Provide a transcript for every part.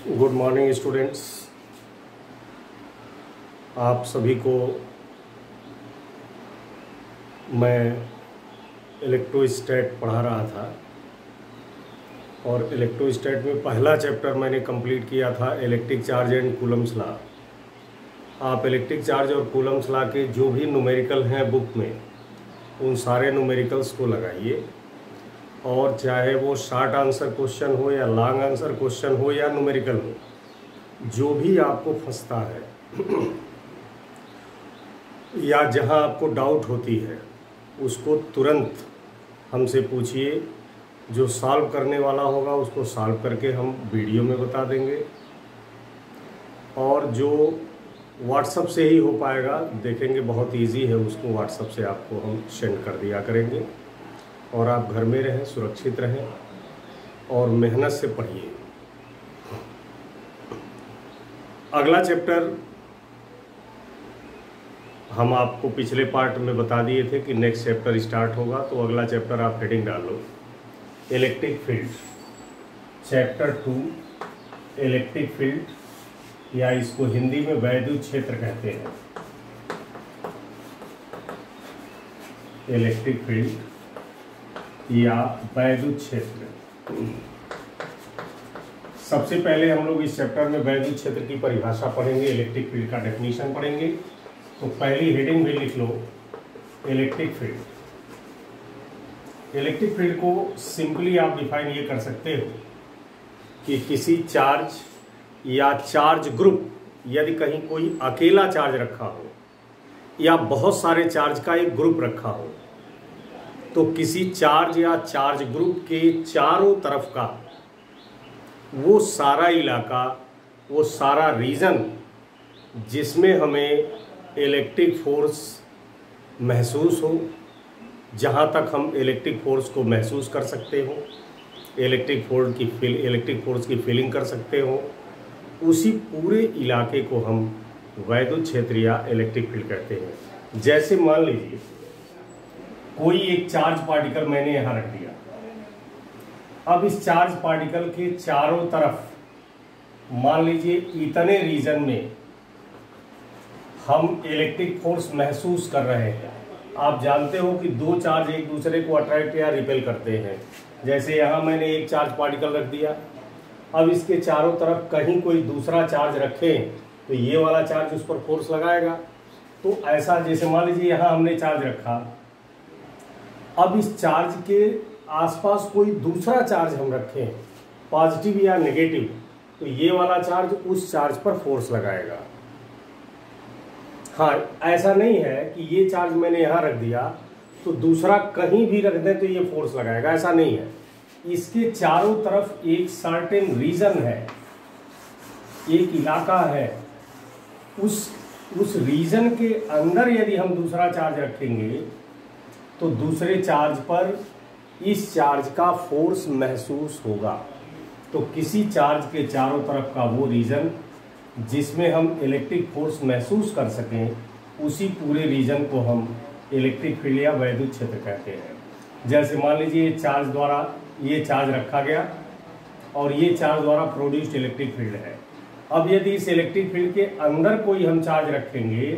Good morning students. आप सभी को मैं इलेक्ट्रोस्टैट पढ़ा रहा था और इलेक्ट्रोस्टैट में पहला चैप्टर मैंने कंप्लीट किया था electric charge and Coulomb's law. आप इलेक्ट्रिक चार्ज और कूलम्स लॉ के जो भी न्यूमेरिकल हैं बुक में उन सारे न्यूमेरिकल्स को लगाइए, और चाहे वो शॉर्ट आंसर क्वेश्चन हो या लॉन्ग आंसर क्वेश्चन हो या न्यूमेरिकल हो, जो भी आपको फंसता है या जहां आपको डाउट होती है उसको तुरंत हमसे पूछिए। जो सॉल्व करने वाला होगा उसको सॉल्व करके हम वीडियो में बता देंगे, और जो व्हाट्सएप से ही हो पाएगा देखेंगे बहुत इजी है, उसको व्हाट्सएप से आपको हम सेंड कर दिया करेंगे। और आप घर में रहें, सुरक्षित रहें और मेहनत से पढ़िए। अगला चैप्टर हम आपको पिछले पार्ट में बता दिए थे कि नेक्स्ट चैप्टर स्टार्ट होगा, तो अगला चैप्टर आप हेडिंग डाल लो electric field, chapter 2 electric field, या इसको हिंदी में वैद्युत क्षेत्र कहते हैं। इलेक्ट्रिक फील्ड या वैद्युत क्षेत्र। सबसे पहले हम लोग इस चैप्टर में वैद्युत क्षेत्र की परिभाषा पढ़ेंगे, इलेक्ट्रिक फील्ड का डेफिनेशन पढ़ेंगे। तो पहली हेडिंग भी लिख लो इलेक्ट्रिक फील्ड। इलेक्ट्रिक फील्ड को सिंपली आप डिफाइन ये कर सकते हो कि किसी चार्ज या चार्ज ग्रुप, यदि कहीं कोई अकेला चार्ज रखा हो या बहुत सारे चार्ज का एक ग्रुप रखा हो, तो किसी चार्ज या चार्ज ग्रुप के चारों तरफ का वो सारा इलाका, वो सारा रीजन जिसमें हमें इलेक्ट्रिक फोर्स महसूस हो, जहाँ तक हम इलेक्ट्रिक फोर्स को महसूस कर सकते हो, इलेक्ट्रिक फोर्स की फीलिंग कर सकते हो, उसी पूरे इलाके को हम वैद्युत क्षेत्र या इलेक्ट्रिक फील्ड कहते हैं। जैसे मान लीजिए कोई एक चार्ज पार्टिकल मैंने यहाँ रख दिया। अब इस चार्ज पार्टिकल के चारों तरफ मान लीजिए इतने रीजन में हम इलेक्ट्रिक फोर्स महसूस कर रहे हैं। आप जानते हो कि दो चार्ज एक दूसरे को अट्रैक्ट या रिपेल करते हैं। जैसे यहाँ मैंने एक चार्ज पार्टिकल रख दिया, अब इसके चारों तरफ कहीं कोई दूसरा चार्ज रखें तो ये वाला चार्ज उस पर फोर्स लगाएगा। तो ऐसा जैसे मान लीजिए यहाँ हमने चार्ज रखा, अब इस चार्ज के आसपास कोई दूसरा चार्ज हम रखें पॉजिटिव या नेगेटिव, तो ये वाला चार्ज उस चार्ज पर फोर्स लगाएगा। हाँ, ऐसा नहीं है कि ये चार्ज मैंने यहाँ रख दिया तो दूसरा कहीं भी रख दें तो ये फोर्स लगाएगा, ऐसा नहीं है। इसके चारों तरफ एक सर्टेन रीजन है, एक इलाका है, उस रीजन के अंदर यदि हम दूसरा चार्ज रखेंगे तो दूसरे चार्ज पर इस चार्ज का फोर्स महसूस होगा। तो किसी चार्ज के चारों तरफ का वो रीजन जिसमें हम इलेक्ट्रिक फोर्स महसूस कर सकें, उसी पूरे रीजन को हम इलेक्ट्रिक फील्ड या वैद्युत क्षेत्र कहते हैं। जैसे मान लीजिए चार्ज द्वारा ये चार्ज रखा गया और ये चार्ज द्वारा प्रोड्यूस्ड इलेक्ट्रिक फील्ड है। अब यदि इस इलेक्ट्रिक फील्ड के अंदर कोई हम चार्ज रखेंगे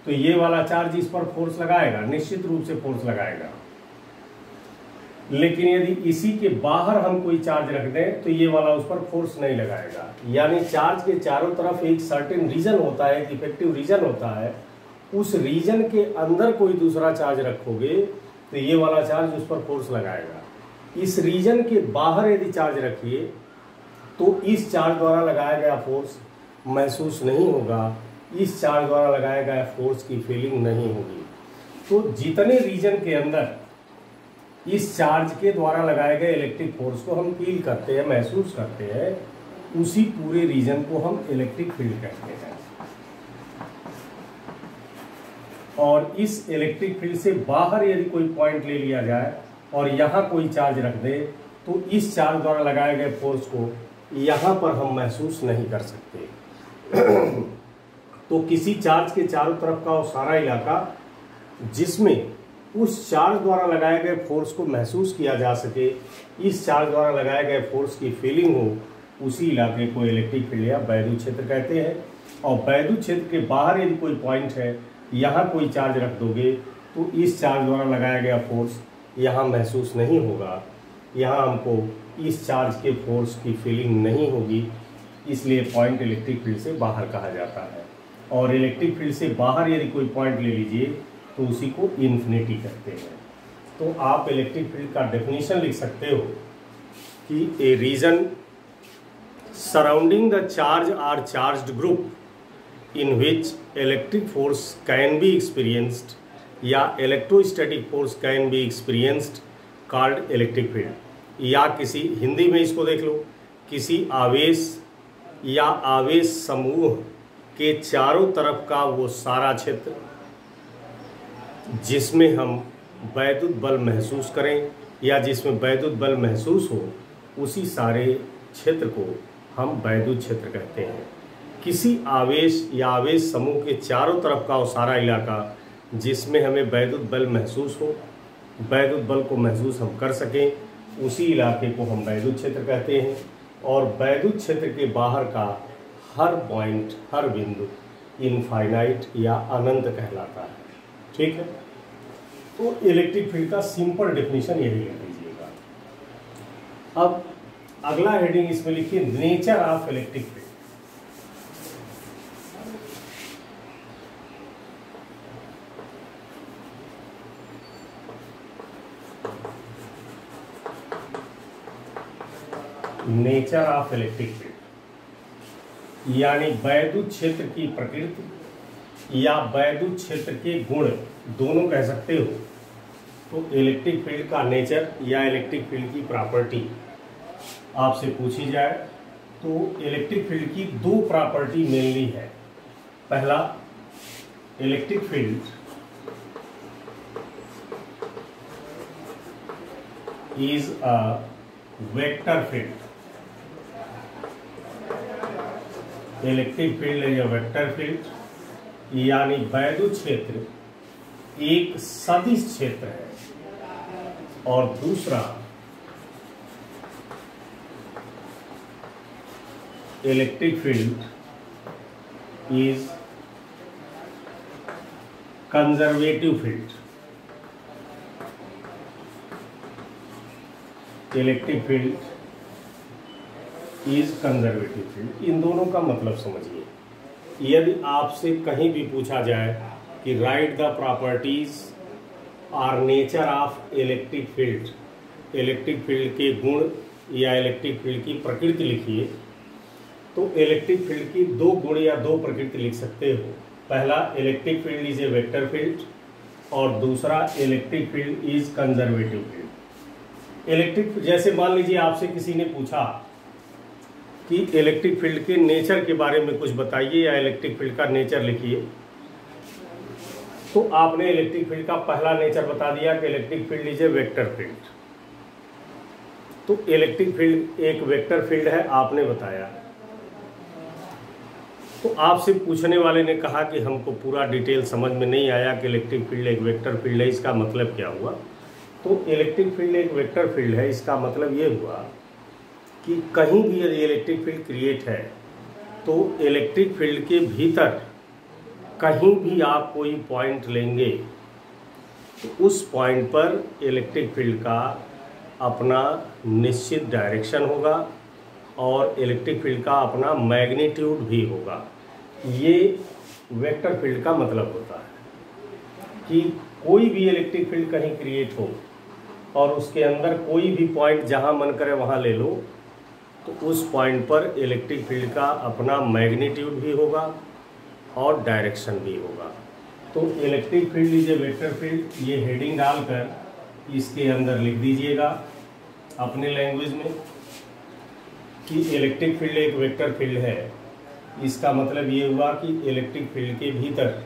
तो ये वाला चार्ज इस पर फोर्स लगाएगा, निश्चित रूप से फोर्स लगाएगा। लेकिन यदि इसी के बाहर हम कोई चार्ज रख दें तो ये वाला उस पर फोर्स नहीं लगाएगा। यानी चार्ज के चारों तरफ एक सर्टेन रीजन होता है, एक इफेक्टिव रीजन होता है। उस रीजन के अंदर कोई दूसरा चार्ज रखोगे तो ये वाला चार्ज उस पर फोर्स लगाएगा। इस रीजन के बाहर यदि चार्ज रखिए तो इस चार्ज द्वारा लगाया गया फोर्स महसूस नहीं होगा, इस चार्ज द्वारा लगाया गया फोर्स की फीलिंग नहीं होगी। तो जितने रीजन के अंदर इस चार्ज के द्वारा लगाए गए इलेक्ट्रिक फोर्स को हम फील करते हैं, महसूस करते हैं, उसी पूरे रीजन को हम इलेक्ट्रिक फील्ड कहते हैं। और इस इलेक्ट्रिक फील्ड से बाहर यदि कोई पॉइंट ले लिया जाए और यहाँ कोई चार्ज रख दे तो इस चार्ज द्वारा लगाए गए फोर्स को यहाँ पर हम महसूस नहीं कर सकते। तो किसी चार्ज के चारों तरफ का वो सारा इलाका जिसमें उस चार्ज द्वारा लगाए गए फोर्स को महसूस किया जा सके, इस चार्ज द्वारा लगाए गए फोर्स की फीलिंग हो, उसी इलाके को इलेक्ट्रिक फील्ड या वैद्युत क्षेत्र कहते हैं। और वैद्युत क्षेत्र के बाहर यदि कोई पॉइंट है, यहाँ कोई चार्ज रख दोगे तो इस चार्ज द्वारा लगाया गया फोर्स यहाँ महसूस नहीं होगा, यहाँ हमको इस चार्ज के फोर्स की फीलिंग नहीं होगी, इसलिए पॉइंट इलेक्ट्रिक फील्ड से बाहर कहा जाता है। और इलेक्ट्रिक फील्ड से बाहर यदि कोई पॉइंट ले लीजिए तो उसी को इन्फिनिटी कहते हैं। तो आप इलेक्ट्रिक फील्ड का डेफिनेशन लिख सकते हो कि a region surrounding the charge or charged group in which electric force can be experienced या electrostatic force can be experienced called electric field. या किसी, हिंदी में इसको देख लो, किसी आवेश या आवेश समूह के चारों तरफ का वो सारा क्षेत्र जिसमें हम वैद्युत बल महसूस करें या जिसमें वैद्युत बल महसूस हो, उसी सारे क्षेत्र को हम वैद्युत क्षेत्र कहते हैं। किसी आवेश या आवेश समूह के चारों तरफ का वो सारा इलाका जिसमें हमें वैद्युत बल महसूस हो, वैद्युत बल को महसूस हम कर सकें, उसी इलाके को हम वैद्युत क्षेत्र कहते हैं। और वैद्युत क्षेत्र के बाहर का हर पॉइंट, हर बिंदु इनफाइनाइट या अनंत कहलाता है। ठीक है, तो इलेक्ट्रिक फील्ड का सिंपल डेफिनेशन यही लिख लीजिएगा। अब अगला हेडिंग इसमें लिखिए nature of electric field. Nature of electric field यानी वैद्युत क्षेत्र की प्रकृति या वैद्युत क्षेत्र के गुण दोनों कह सकते हो। तो इलेक्ट्रिक फील्ड का नेचर या इलेक्ट्रिक फील्ड की प्रॉपर्टी आपसे पूछी जाए तो इलेक्ट्रिक फील्ड की दो प्रॉपर्टी मेनली है। पहला, electric field is a vector field. Electric field है या वेक्टर फील्ड यानी वैद्युत क्षेत्र एक सदिश क्षेत्र है। और दूसरा, electric field is conservative field. Electric field is conservative field. इन दोनों का मतलब समझिए। यदि आपसे कहीं भी पूछा जाए कि write the properties are nature of electric field, electric field के गुण या इलेक्ट्रिक फील्ड की प्रकृति लिखिए, तो इलेक्ट्रिक फील्ड की दो गुण या दो प्रकृति लिख सकते हो। पहला, electric field is a vector field और दूसरा, electric field is conservative field. Electric, जैसे मान लीजिए आपसे किसी ने पूछा कि इलेक्ट्रिक फील्ड के नेचर के बारे में कुछ बताइए या इलेक्ट्रिक फील्ड का नेचर लिखिए, तो आपने इलेक्ट्रिक फील्ड का पहला नेचर बता दिया कि electric field is a vector field. तो इलेक्ट्रिक फील्ड एक वेक्टर फील्ड है, आपने बताया। तो आपसे पूछने वाले ने कहा कि हमको पूरा डिटेल समझ में नहीं आया कि इलेक्ट्रिक फील्ड एक वेक्टर फील्ड है, इसका मतलब क्या हुआ। तो इलेक्ट्रिक फील्ड एक वेक्टर फील्ड है, इसका मतलब ये हुआ कि कहीं भी यदि इलेक्ट्रिक फील्ड क्रिएट है तो इलेक्ट्रिक फील्ड के भीतर कहीं भी आप कोई पॉइंट लेंगे तो उस पॉइंट पर इलेक्ट्रिक फील्ड का अपना निश्चित डायरेक्शन होगा और इलेक्ट्रिक फील्ड का अपना मैग्नीट्यूड भी होगा। ये वेक्टर फील्ड का मतलब होता है कि कोई भी इलेक्ट्रिक फील्ड कहीं क्रिएट हो और उसके अंदर कोई भी पॉइंट जहां मन करे वहां ले लो, तो उस पॉइंट पर इलेक्ट्रिक फील्ड का अपना मैग्नीट्यूड भी होगा और डायरेक्शन भी होगा। तो electric field is a vector field, ये हेडिंग डालकर इसके अंदर लिख दीजिएगा अपने लैंग्वेज में कि इलेक्ट्रिक फील्ड एक वेक्टर फील्ड है। इसका मतलब ये हुआ कि इलेक्ट्रिक फील्ड के भीतर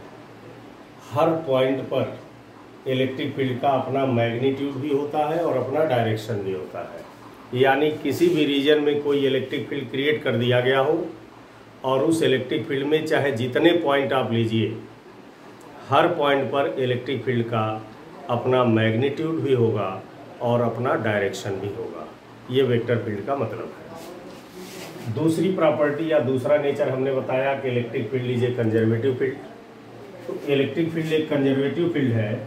हर पॉइंट पर इलेक्ट्रिक फील्ड का अपना मैग्नीट्यूड भी होता है और अपना डायरेक्शन भी होता है। यानी किसी भी रीजन में कोई इलेक्ट्रिक फील्ड क्रिएट कर दिया गया हो और उस इलेक्ट्रिक फील्ड में चाहे जितने पॉइंट आप लीजिए, हर पॉइंट पर इलेक्ट्रिक फील्ड का अपना मैग्नीट्यूड भी होगा और अपना डायरेक्शन भी होगा। ये वेक्टर फील्ड का मतलब है। दूसरी प्रॉपर्टी या दूसरा नेचर हमने बताया कि electric field is a conservative field. तो इलेक्ट्रिक फील्ड एक कंजर्वेटिव फील्ड है,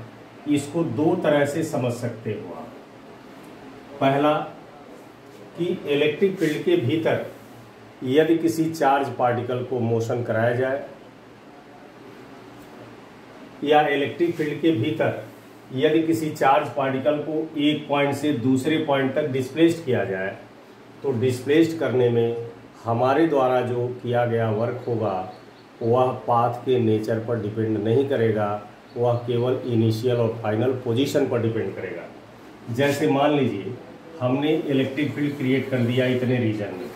इसको दो तरह से समझ सकते हो आप। पहला कि इलेक्ट्रिक फील्ड के भीतर यदि किसी चार्ज पार्टिकल को मोशन कराया जाए, या इलेक्ट्रिक फील्ड के भीतर यदि किसी चार्ज पार्टिकल को एक पॉइंट से दूसरे पॉइंट तक डिस्प्लेस्ड किया जाए, तो डिस्प्लेस्ड करने में हमारे द्वारा जो किया गया वर्क होगा वह पाथ के नेचर पर डिपेंड नहीं करेगा, वह केवल इनिशियल और फाइनल पोजीशन पर डिपेंड करेगा। जैसे मान लीजिए हमने इलेक्ट्रिक फील्ड क्रिएट कर दिया इतने रीजन में,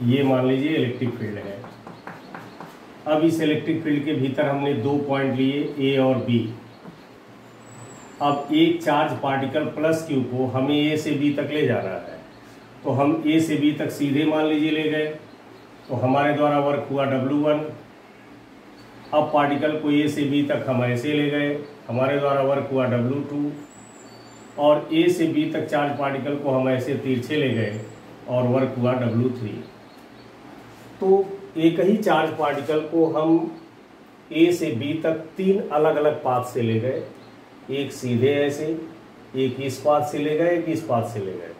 ये मान लीजिए इलेक्ट्रिक फील्ड है। अब इस इलेक्ट्रिक फील्ड के भीतर हमने दो पॉइंट लिए ए और बी। अब एक चार्ज पार्टिकल प्लस क्यू को हमें ए से बी तक ले जाना है, तो हम ए से बी तक सीधे मान लीजिए ले गए, तो हमारे द्वारा वर्क हुआ W1। अब पार्टिकल को ए से बी तक हम ऐसे ले गए, हमारे द्वारा वर्क हुआ W2, और ए से बी तक चार्ज पार्टिकल को हम ऐसे तिरछे ले गए और वर्क हुआ W3। तो एक ही चार्ज पार्टिकल को हम ए से बी तक तीन अलग अलग पाथ से ले गए, एक सीधे ऐसे, एक इस पाथ से ले गए, एक इस पाथ से ले गए।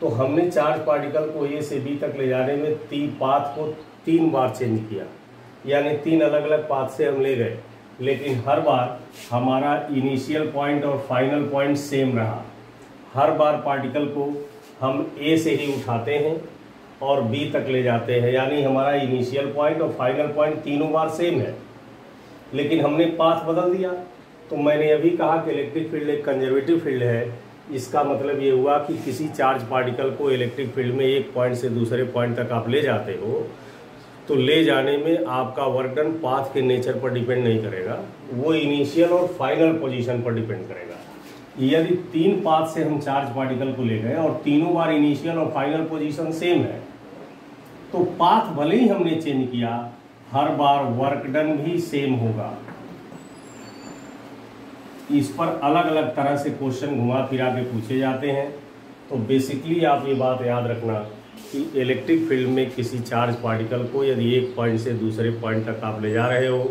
तो हमने चार्ज पार्टिकल को ए से बी तक ले जाने में पाथ को तीन बार चेंज किया, यानी तीन अलग अलग पाथ से हम ले गए, लेकिन हर बार हमारा इनिशियल पॉइंट और फाइनल पॉइंट सेम रहा। हर बार पार्टिकल को हम ए से ही उठाते हैं और बी तक ले जाते हैं, यानी हमारा इनिशियल पॉइंट और फाइनल पॉइंट तीनों बार सेम है, लेकिन हमने पाथ बदल दिया। तो मैंने अभी कहा कि इलेक्ट्रिक फील्ड एक कंजर्वेटिव फील्ड है। इसका मतलब ये हुआ कि किसी चार्ज पार्टिकल को इलेक्ट्रिक फील्ड में एक पॉइंट से दूसरे पॉइंट तक आप ले जाते हो, तो ले जाने में आपका वर्क डन पाथ के नेचर पर डिपेंड नहीं करेगा, वो इनिशियल और फाइनल पोजीशन पर डिपेंड करेगा। यदि तीन पाथ से हम चार्ज पार्टिकल को ले गए और तीनों बार इनिशियल और फाइनल पोजीशन सेम है, तो पाथ भले ही हमने चेंज किया, हर बार वर्क डन भी सेम होगा। इस पर अलग अलग तरह से क्वेश्चन घुमा फिरा के पूछे जाते हैं। तो बेसिकली आप ये बात याद रखना कि इलेक्ट्रिक फील्ड में किसी चार्ज पार्टिकल को यदि एक पॉइंट से दूसरे पॉइंट तक आप ले जा रहे हो,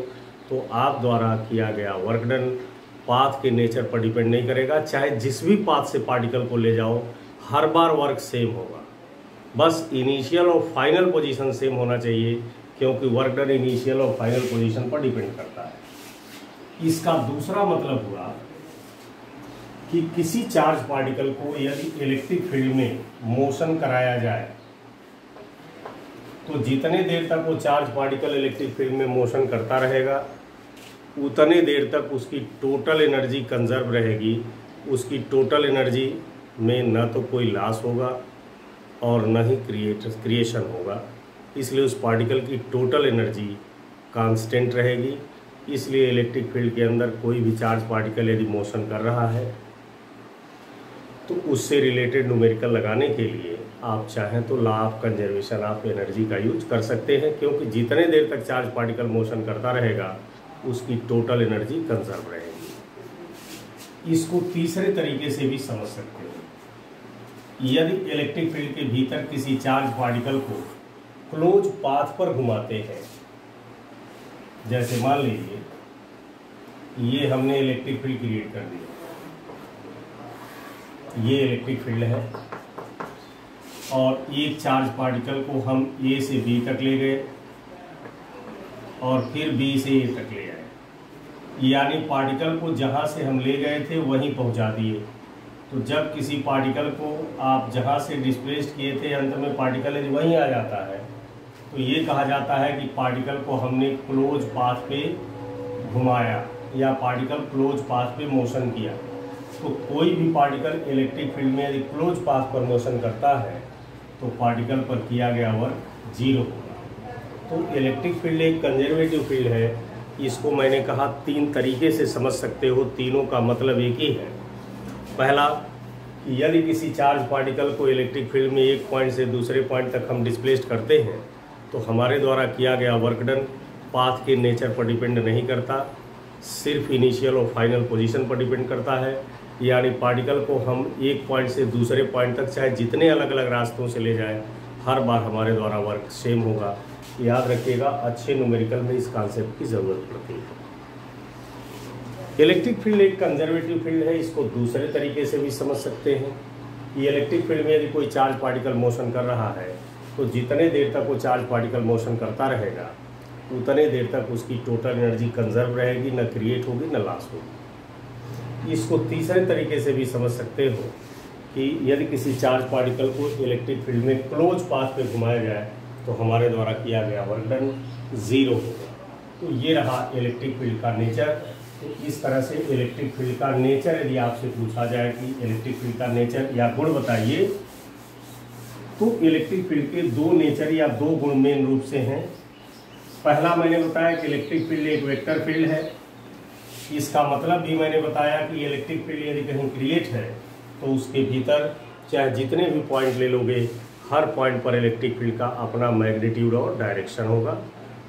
तो आप द्वारा किया गया वर्क डन पाथ के नेचर पर डिपेंड नहीं करेगा। चाहे जिस भी पाथ से पार्टिकल को ले जाओ, हर बार वर्क सेम होगा, बस इनिशियल और फाइनल पोजीशन सेम होना चाहिए, क्योंकि वर्क डन इनिशियल और फाइनल पोजीशन पर डिपेंड करता है। इसका दूसरा मतलब हुआ कि किसी चार्ज पार्टिकल को यदि इलेक्ट्रिक फील्ड में मोशन कराया जाए, तो जितने देर तक वो चार्ज पार्टिकल इलेक्ट्रिक फील्ड में मोशन करता रहेगा, उतने देर तक उसकी टोटल एनर्जी कंजर्व रहेगी। उसकी टोटल एनर्जी में न तो कोई लॉस होगा और न ही क्रिएशन होगा, इसलिए उस पार्टिकल की टोटल एनर्जी कांस्टेंट रहेगी। इसलिए इलेक्ट्रिक फील्ड के अंदर कोई भी चार्ज पार्टिकल यदि मोशन कर रहा है, तो उससे रिलेटेड न्यूमेरिकल लगाने के लिए आप चाहें तो law of conservation of energy का यूज कर सकते हैं, क्योंकि जितने देर तक चार्ज पार्टिकल मोशन करता रहेगा उसकी टोटल एनर्जी कंजर्व रहेगी। इसको तीसरे तरीके से भी समझ सकते हो। यदि इलेक्ट्रिक फील्ड के भीतर किसी चार्ज पार्टिकल को क्लोज पाथ पर घुमाते हैं, जैसे मान लीजिए ये हमने इलेक्ट्रिक फील्ड क्रिएट कर दिया, ये इलेक्ट्रिक फील्ड है, और एक चार्ज पार्टिकल को हम ए से बी तक ले गए और फिर बी से ए तक ले आए, यानी पार्टिकल को जहाँ से हम ले गए थे वहीं पहुँचा दिए। तो जब किसी पार्टिकल को आप जहाँ से डिस्प्लेस्ड किए थे अंत में पार्टिकल यदि वहीं आ जाता है, तो ये कहा जाता है कि पार्टिकल को हमने क्लोज पाथ पे घुमाया या पार्टिकल क्लोज पाथ पे मोशन किया। तो कोई भी पार्टिकल इलेक्ट्रिक फील्ड में यदि क्लोज पाथ पर मोशन करता है, तो पार्टिकल पर किया गया वर्क जीरो होगा। तो इलेक्ट्रिक फील्ड एक कंजर्वेटिव फील्ड है। इसको मैंने कहा तीन तरीके से समझ सकते हो, तीनों का मतलब एक ही है। पहला, यदि किसी चार्ज पार्टिकल को इलेक्ट्रिक फील्ड में एक पॉइंट से दूसरे पॉइंट तक हम डिस्प्लेस्ड करते हैं, तो हमारे द्वारा किया गया वर्क डन पाथ के नेचर पर डिपेंड नहीं करता, सिर्फ इनिशियल और फाइनल पोजीशन पर डिपेंड करता है। यानी पार्टिकल को हम एक पॉइंट से दूसरे पॉइंट तक चाहे जितने अलग अलग रास्तों से ले जाएं, हर बार हमारे द्वारा वर्क सेम होगा। याद रखिएगा, अच्छे न्यूमेरिकल में इस कॉन्सेप्ट की ज़रूरत पड़ती है। इलेक्ट्रिक फील्ड एक कंजर्वेटिव फील्ड है, इसको दूसरे तरीके से भी समझ सकते हैं। ये इलेक्ट्रिक फील्ड में यदि कोई चार्ज पार्टिकल मोशन कर रहा है तो जितने देर तक वो चार्ज पार्टिकल मोशन करता रहेगा उतने देर तक उसकी टोटल एनर्जी कंजर्व रहेगी, न क्रिएट होगी न लॉस होगी। इसको तीसरे तरीके से भी समझ सकते हो कि यदि किसी चार्ज पार्टिकल को इलेक्ट्रिक फील्ड में क्लोज पाथ पे घुमाया जाए तो हमारे द्वारा किया गया वर्क डन 0 होगा। तो ये रहा इलेक्ट्रिक फील्ड का नेचर। तो इस तरह से इलेक्ट्रिक फील्ड का नेचर यदि आपसे पूछा जाए कि इलेक्ट्रिक फील्ड का नेचर या गुण बताइए, तो इलेक्ट्रिक फील्ड के 2 नेचर या 2 गुण मेन रूप से हैं। पहला मैंने बताया कि इलेक्ट्रिक फील्ड एक वेक्टर फील्ड है। इसका मतलब भी मैंने बताया कि इलेक्ट्रिक फील्ड यदि कहीं क्रिएट है तो उसके भीतर चाहे जितने भी पॉइंट ले लोगे, हर पॉइंट पर इलेक्ट्रिक फील्ड का अपना मैग्नीट्यूड और डायरेक्शन होगा।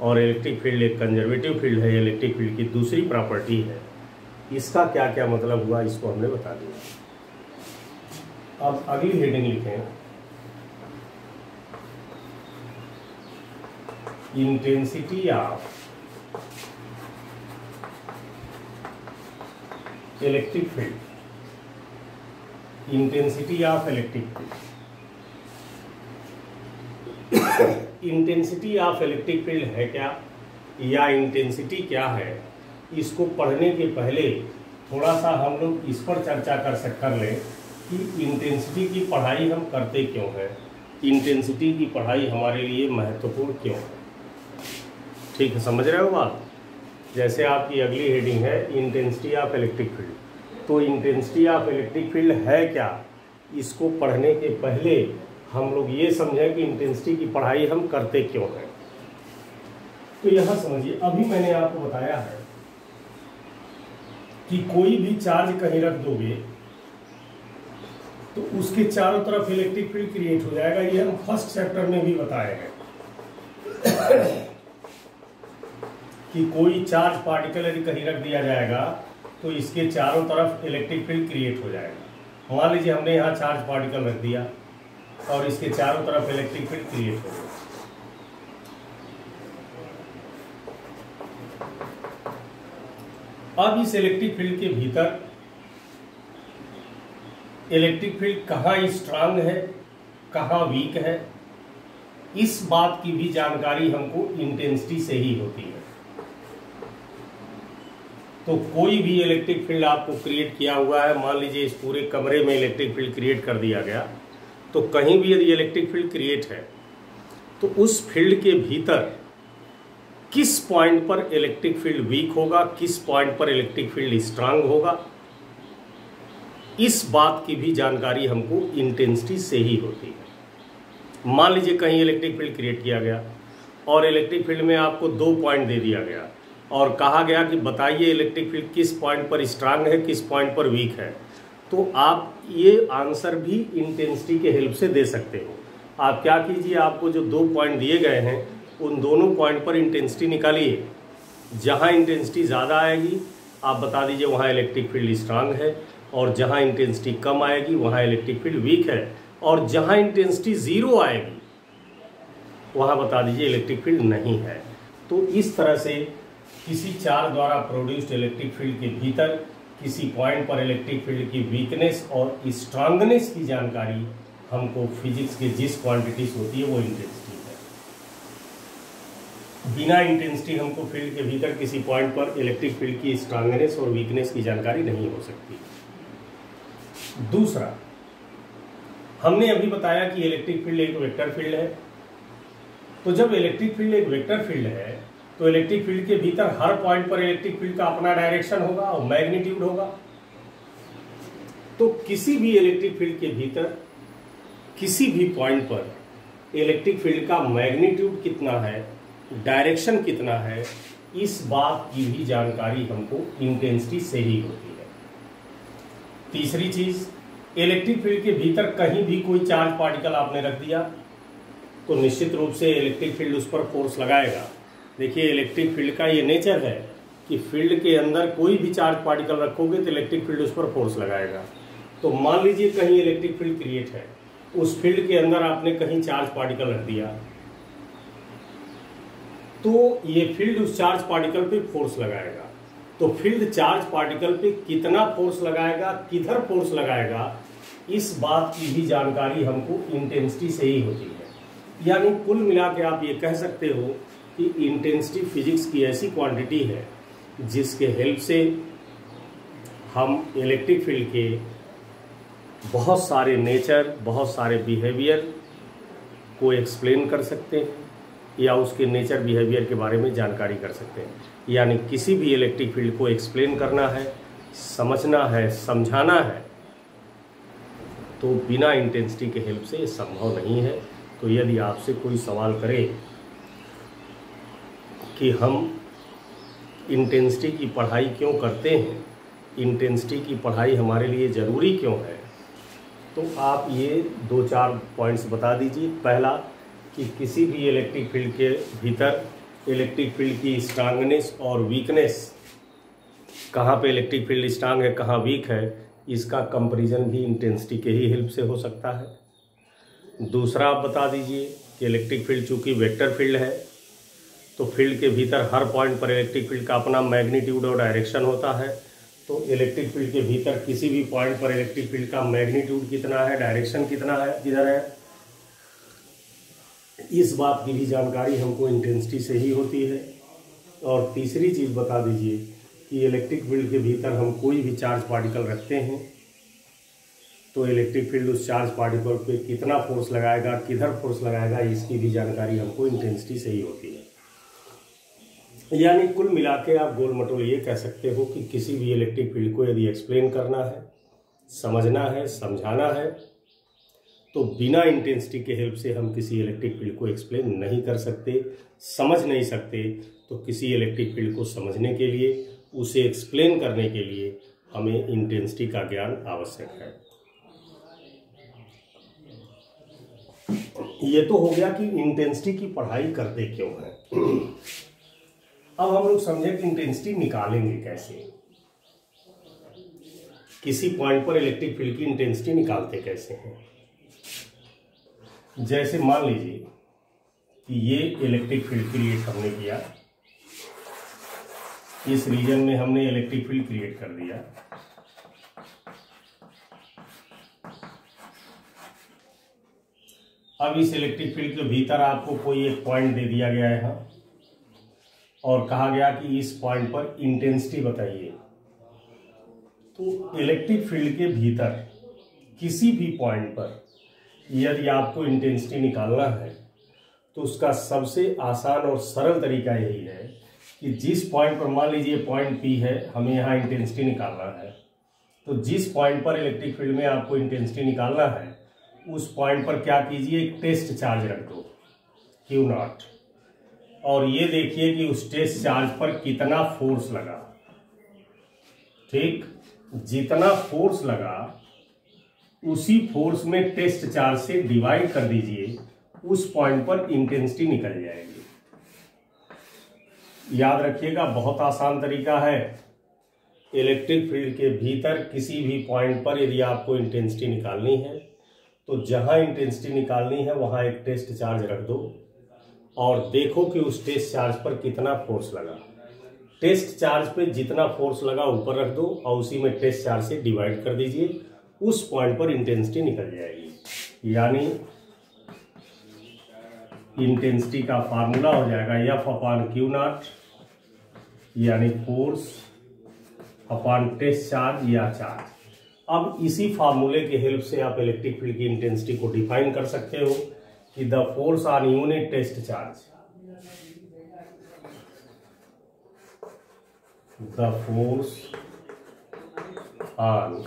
और इलेक्ट्रिक फील्ड एक कंजर्वेटिव फील्ड है, इलेक्ट्रिक फील्ड की दूसरी प्रॉपर्टी है। इसका क्या क्या मतलब हुआ इसको हमने बता दिया। अब अगली हेडिंग लिखें, intensity of electric field. Intensity of electric field, intensity of electric field है क्या या इंटेंसिटी क्या है, इसको पढ़ने के पहले थोड़ा सा हम लोग इस पर चर्चा कर लें कि इंटेंसिटी की पढ़ाई हम करते क्यों हैं, इंटेंसिटी की पढ़ाई हमारे लिए महत्वपूर्ण क्यों है। ठीक है, समझ रहे हो बात। जैसे आपकी अगली हेडिंग है इंटेंसिटी ऑफ इलेक्ट्रिक फील्ड, तो इंटेंसिटी ऑफ इलेक्ट्रिक फील्ड है क्या, इसको पढ़ने के पहले हम लोग ये समझें कि इंटेंसिटी की पढ़ाई हम करते क्यों हैं। तो यहाँ समझिए, अभी मैंने आपको बताया है कि कोई भी चार्ज कहीं रख दोगे तो उसके चारों तरफ इलेक्ट्रिक फील्ड क्रिएट हो जाएगा। ये हम फर्स्ट चैप्टर में भी बताए हैं कि कोई चार्ज पार्टिकल यदि कहीं रख दिया जाएगा तो इसके चारों तरफ इलेक्ट्रिक फील्ड क्रिएट हो जाएगा। मान लीजिए हमने यहाँ चार्ज पार्टिकल रख दिया और इसके चारों तरफ इलेक्ट्रिक फील्ड क्रिएट हो गया। अब इस इलेक्ट्रिक फील्ड के भीतर इलेक्ट्रिक फील्ड कहाँ स्ट्रांग है, कहाँ वीक है, इस बात की भी जानकारी हमको इंटेंसिटी से ही होती है। तो कोई भी इलेक्ट्रिक फील्ड आपको क्रिएट किया हुआ है, मान लीजिए इस पूरे कमरे में इलेक्ट्रिक फील्ड क्रिएट कर दिया गया, तो कहीं भी यदि इलेक्ट्रिक फील्ड क्रिएट है तो उस फील्ड के भीतर किस पॉइंट पर इलेक्ट्रिक फील्ड वीक होगा, किस पॉइंट पर इलेक्ट्रिक फील्ड स्ट्रांग होगा, इस बात की भी जानकारी हमको इंटेंसिटी से ही होती है। मान लीजिए कहीं इलेक्ट्रिक फील्ड क्रिएट किया गया और इलेक्ट्रिक फील्ड में आपको 2 पॉइंट दे दिया गया और कहा गया कि बताइए इलेक्ट्रिक फील्ड किस पॉइंट पर स्ट्रांग है, किस पॉइंट पर वीक है, तो आप ये आंसर भी इंटेंसिटी के हेल्प से दे सकते हो। आप क्या कीजिए, आपको जो 2 पॉइंट दिए गए हैं उन दोनों पॉइंट पर इंटेंसिटी निकालिए। जहाँ इंटेंसिटी ज़्यादा आएगी आप बता दीजिए वहाँ इलेक्ट्रिक फील्ड स्ट्रांग है, और जहाँ इंटेंसिटी कम आएगी वहाँ इलेक्ट्रिक फील्ड वीक है, और जहाँ इंटेंसिटी 0 आएगी वहाँ बता दीजिए इलेक्ट्रिक फील्ड नहीं है। तो इस तरह से किसी चार्ज द्वारा प्रोड्यूस्ड इलेक्ट्रिक फील्ड के भीतर किसी पॉइंट पर इलेक्ट्रिक फील्ड की वीकनेस और स्ट्रांगनेस की जानकारी हमको फिजिक्स के जिस क्वांटिटी से होती है वो इंटेंसिटी है। बिना इंटेंसिटी हमको फील्ड के भीतर किसी पॉइंट पर इलेक्ट्रिक फील्ड की स्ट्रांगनेस और वीकनेस की जानकारी नहीं हो सकती। दूसरा, हमने अभी बताया कि इलेक्ट्रिक फील्ड एक वेक्टर फील्ड है। तो जब इलेक्ट्रिक फील्ड एक वेक्टर फील्ड है तो इलेक्ट्रिक फील्ड के भीतर हर पॉइंट पर इलेक्ट्रिक फील्ड का अपना डायरेक्शन होगा और मैग्नीट्यूड होगा। तो किसी भी इलेक्ट्रिक फील्ड के भीतर किसी भी पॉइंट पर इलेक्ट्रिक फील्ड का मैग्नीट्यूड कितना है, डायरेक्शन कितना है, इस बात की भी जानकारी हमको इंटेंसिटी से ही होती है। तीसरी चीज, इलेक्ट्रिक फील्ड के भीतर कहीं भी कोई चार्ज पार्टिकल आपने रख दिया तो निश्चित रूप से इलेक्ट्रिक फील्ड उस पर फोर्स लगाएगा। देखिए इलेक्ट्रिक फील्ड का ये नेचर है कि फील्ड के अंदर कोई भी चार्ज पार्टिकल रखोगे तो इलेक्ट्रिक फील्ड उस पर फोर्स लगाएगा। तो मान लीजिए कहीं इलेक्ट्रिक फील्ड क्रिएट है उस फील्ड के अंदर आपने कहीं चार्ज पार्टिकल रख दिया, तो ये फील्ड उस चार्ज पार्टिकल पे फोर्स लगाएगा। तो फील्ड चार्ज पार्टिकल पे कितना फोर्स लगाएगा, किधर फोर्स लगाएगा, इस बात की भी जानकारी हमको इंटेंसिटी से ही होती है। यानी कुल मिला के आप ये कह सकते हो कि इंटेंसिटी फिजिक्स की ऐसी क्वांटिटी है जिसके हेल्प से हम इलेक्ट्रिक फील्ड के बहुत सारे नेचर, बहुत सारे बिहेवियर को एक्सप्लेन कर सकते हैं या उसके नेचर बिहेवियर के बारे में जानकारी कर सकते हैं। यानी किसी भी इलेक्ट्रिक फील्ड को एक्सप्लेन करना है, समझना है, समझाना है, तो बिना इंटेंसिटी के हेल्प से ये संभव नहीं है। तो यदि आपसे कोई सवाल करे कि हम इंटेंसिटी की पढ़ाई क्यों करते हैं, इंटेंसिटी की पढ़ाई हमारे लिए ज़रूरी क्यों है, तो आप ये 2-4 पॉइंट्स बता दीजिए। पहला कि किसी भी इलेक्ट्रिक फील्ड के भीतर इलेक्ट्रिक फील्ड की स्ट्रांगनेस और वीकनेस, कहाँ पे इलेक्ट्रिक फील्ड स्ट्रांग है, कहाँ वीक है, इसका कंपैरिजन भी इंटेंसिटी के ही हेल्प से हो सकता है। दूसरा आप बता दीजिए कि इलेक्ट्रिक फील्ड चूँकि वेक्टर फील्ड है, तो फील्ड के भीतर हर पॉइंट पर इलेक्ट्रिक फील्ड का अपना मैग्नीट्यूड और डायरेक्शन होता है। तो इलेक्ट्रिक फील्ड के भीतर किसी भी पॉइंट पर इलेक्ट्रिक फील्ड का मैग्नीट्यूड कितना है, डायरेक्शन कितना है, किधर है, इस बात की भी जानकारी हमको इंटेंसिटी से ही होती है। और तीसरी चीज़ बता दीजिए कि इलेक्ट्रिक फील्ड के भीतर हम कोई भी चार्ज पार्टिकल रखते हैं तो इलेक्ट्रिक फील्ड उस चार्ज पार्टिकल पे कितना फोर्स लगाएगा, किधर फोर्स लगाएगा, इसकी भी जानकारी हमको इंटेंसिटी से ही होती है। यानी कुल मिला के आप गोल मटोल ये कह सकते हो कि किसी भी इलेक्ट्रिक फील्ड को यदि एक्सप्लेन करना है, समझना है, समझाना है, तो बिना इंटेंसिटी के हेल्प से हम किसी इलेक्ट्रिक फील्ड को एक्सप्लेन नहीं कर सकते, समझ नहीं सकते। तो किसी इलेक्ट्रिक फील्ड को समझने के लिए, उसे एक्सप्लेन करने के लिए हमें इंटेंसिटी का ज्ञान आवश्यक है। ये तो हो गया कि इंटेंसिटी की पढ़ाई करते क्यों है। अब हम लोग समझे कि इंटेंसिटी निकालेंगे कैसे, किसी पॉइंट पर इलेक्ट्रिक फील्ड की इंटेंसिटी निकालते कैसे हैं। जैसे मान लीजिए कि ये इलेक्ट्रिक फील्ड क्रिएट हमने किया, इस रीजन में हमने इलेक्ट्रिक फील्ड क्रिएट कर दिया। अब इस इलेक्ट्रिक फील्ड के भीतर आपको कोई एक पॉइंट दे दिया गया है और कहा गया कि इस पॉइंट पर इंटेंसिटी बताइए। तो इलेक्ट्रिक फील्ड के भीतर किसी भी पॉइंट पर यदि आपको इंटेंसिटी निकालना है तो उसका सबसे आसान और सरल तरीका यही है कि जिस पॉइंट पर, मान लीजिए पॉइंट P है, हमें यहाँ इंटेंसिटी निकालना है, तो जिस पॉइंट पर इलेक्ट्रिक फील्ड में आपको इंटेंसिटी निकालना है उस पॉइंट पर क्या कीजिए, एक टेस्ट चार्ज रख दो Q0, और ये देखिए कि उस टेस्ट चार्ज पर कितना फोर्स लगा। ठीक, जितना फोर्स लगा उसी फोर्स में टेस्ट चार्ज से डिवाइड कर दीजिए, उस पॉइंट पर इंटेंसिटी निकल जाएगी। याद रखिएगा, बहुत आसान तरीका है। इलेक्ट्रिक फील्ड के भीतर किसी भी पॉइंट पर यदि आपको इंटेंसिटी निकालनी है तो जहां इंटेंसिटी निकालनी है वहां एक टेस्ट चार्ज रख दो और देखो कि उस टेस्ट चार्ज पर कितना फोर्स लगा। टेस्ट चार्ज पे जितना फोर्स लगा ऊपर रख दो और उसी में टेस्ट चार्ज से डिवाइड कर दीजिए, उस पॉइंट पर इंटेंसिटी निकल जाएगी। यानी इंटेंसिटी का फार्मूला हो जाएगा F/Q0, यानी फोर्स अपॉन टेस्ट चार्ज या चार्ज। अब इसी फार्मूले के हेल्प से आप इलेक्ट्रिक फील्ड की इंटेंसिटी को डिफाइन कर सकते हो कि the force on unit test charge, the force on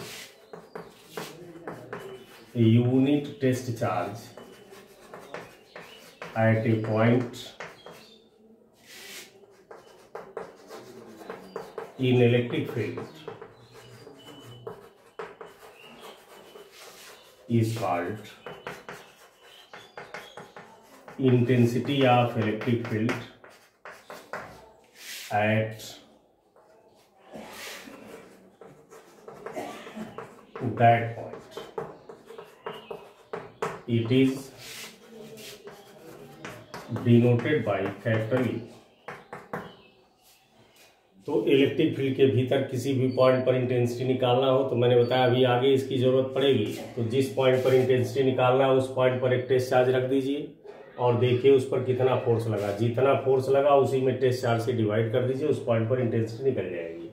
unit test charge at a point in electric field is called intensity of electric field at that point. It is denoted by capital E. तो electric field के भीतर किसी भी point पर intensity निकालना हो तो मैंने बताया अभी आगे इसकी जरूरत पड़ेगी। तो जिस पॉइंट पर इंटेंसिटी निकालना है उस पॉइंट पर एक टेस्ट चार्ज रख दीजिए और देखिए उस पर कितना फोर्स लगा। जितना फोर्स लगा उसी में टेस्ट चार्ज से डिवाइड कर दीजिए, उस पॉइंट पर इंटेंसिटी निकल जाएगी।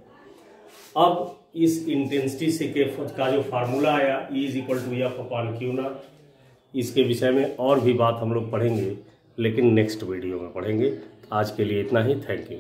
अब इस इंटेंसिटी से का जो फार्मूला आया E=F/Q0, इसके विषय में और भी बात हम लोग पढ़ेंगे, लेकिन नेक्स्ट वीडियो में पढ़ेंगे। आज के लिए इतना ही। Thank you.